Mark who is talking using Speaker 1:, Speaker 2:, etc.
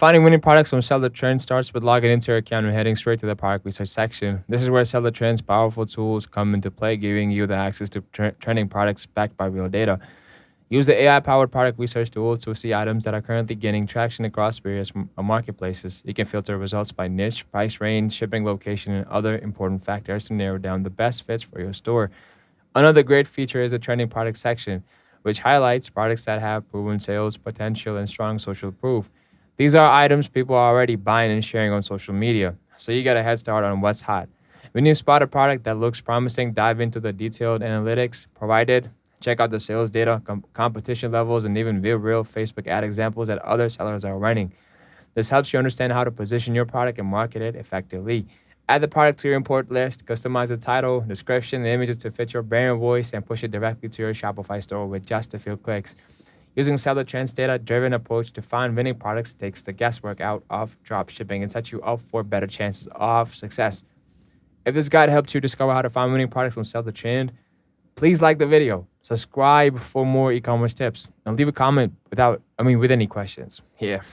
Speaker 1: Finding winning products from Seller Trends starts with logging into your account and heading straight to the product research section. This is where Seller Trends' powerful tools come into play, giving you the access to trending products backed by real data. Use the AI-powered product research tool to see items that are currently gaining traction across various marketplaces. You can filter results by niche, price range, shipping location, and other important factors to narrow down the best fits for your store. Another great feature is the trending product section, which highlights products that have proven sales potential and strong social proof. These are items people are already buying and sharing on social media, so you get a head start on what's hot. When you spot a product that looks promising, dive into the detailed analytics provided. Check out the sales data, competition levels, and even view real Facebook ad examples that other sellers are running. This helps you understand how to position your product and market it effectively. Add the product to your import list, customize the title, description, and images to fit your brand voice, and push it directly to your Shopify store with just a few clicks. Using Seller Trends data-driven approach to find winning products takes the guesswork out of drop shipping and sets you up for better chances of success. If this guide helped you discover how to find winning products on Seller Trend, please like the video, subscribe for more e-commerce tips, and leave a comment with any questions. Yeah.